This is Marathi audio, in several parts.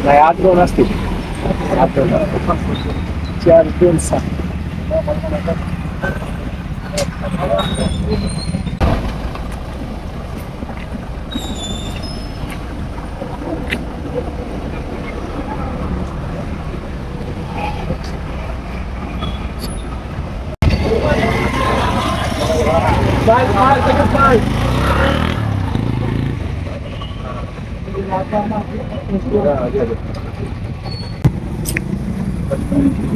नाही 8-2 असतील. 8-2 4-2-6.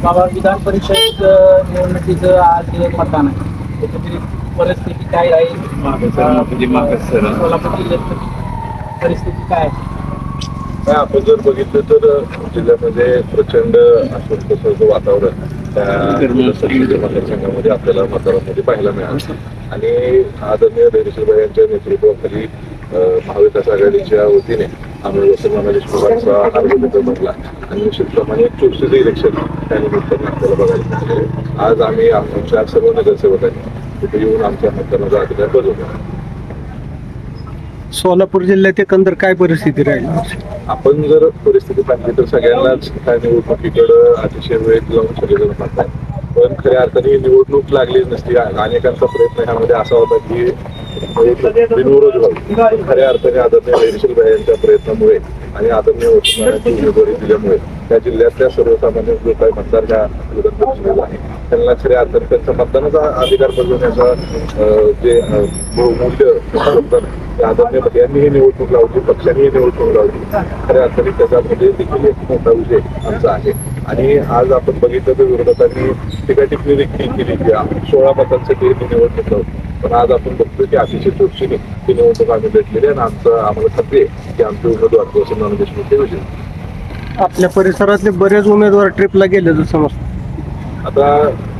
बाबा विधान परिषद निवडणुकीचं आज मतदान आहे. त्याची परिस्थिती काय आहे? सोलापूर जिल्ह्यात परिस्थिती काय आहे? आपण जर बघितलं तर जिल्ह्यामध्ये प्रचंड अस्वस्थतेचं वातावरण त्या मतदारसंघामध्ये आपल्याला मतदारांमध्ये पाहायला मिळालं. आणि आदरणीय धैर्यशीलभाई यांच्या नेतृत्वाखाली महाविकास आघाडीच्या वतीने आम्ही वसंतराव देशमुखांचा अर्ज म्हटला आणि निश्चितप्रमाणे चुरशीचं इलेक्शन त्या निमित्ताने आपल्याला बघायला मिळाले. आज आम्ही आमच्या सर्व नगरसेवकांनी तिथे येऊन आमच्या मतदानाचा अधिकार बजावला. सोलापूर जिल्ह्यात एकंदर काय परिस्थिती राहील? आपण जर परिस्थिती पाहिली तर सगळ्यांनाच त्या निवडणुकीकडं अतिशय वेळ लावून सगळेजण म्हणतात. पण खऱ्या अर्थाने ही निवडणूक लागलीच नसती. अनेकांचा प्रयत्न ह्यामध्ये असा होता की बिनविरोध व्हावी. खऱ्या अर्थाने आदरणीय धैर्यशीलभाई यांच्या प्रयत्नामुळे आणि आदरणीय वसंतरावांची उमेदवारी दिल्यामुळे त्या जिल्ह्यातल्या सर्वसामान्य जो काही मतदार ह्या विधान परिषदेला आहे त्यांना खऱ्या अर्थाने त्यांचा मतदानाचा अधिकार बजावण्याचा जे बहुमूल्य आदरणीय यांनी ही निवडणूक लावली, पक्षांनी ही निवडणूक लावली. खऱ्या अर्थाने त्याच्यामध्ये देखील एक मोठा विजय आमचा आहे. आणि आज आपण बघितलं तर विरोधकांनी टीकाटिप्पणी देखील केली की 16 मतांसाठी ही निवडणूक लावली. पण आज आपण बघतो की अतिशय चुरशीने ही निवडणूक आम्ही भेटलेली आहे आणि आम्हाला खात्री आहे की आमचे उमेदवार वसंतराव देशमुख हे विजय. आपल्या परिसरातले बरेच उमेदवार ट्रिपला गेले जसं समजतं. आता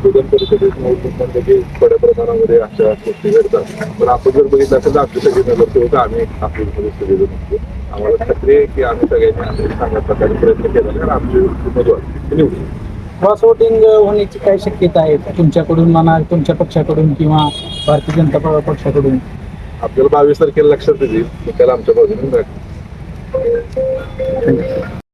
विधान परिषदेत निवडणूक म्हणजे की थोड्या प्रमाणामध्ये अशा गोष्टी घडतात. पण आपण जर बघितलं असेल तर आपली सगळी नगरसेवक आम्ही आपल्यामध्ये सगळेजण असतो. आम्हाला खात्री आहे की आम्ही सगळ्यांनी आम्ही चांगल्या प्रकारे प्रयत्न केला आणि आमचे उमेदवार निवडून. क्रॉस वोटिंग होण्याची काय शक्यता आहे तुमच्याकडून म्हणा, तुमच्या पक्षाकडून किंवा भारतीय जनता पक्षाकडून? आपल्याला 22 तारखेला लक्षात येईल त्याला आमच्या बाजूने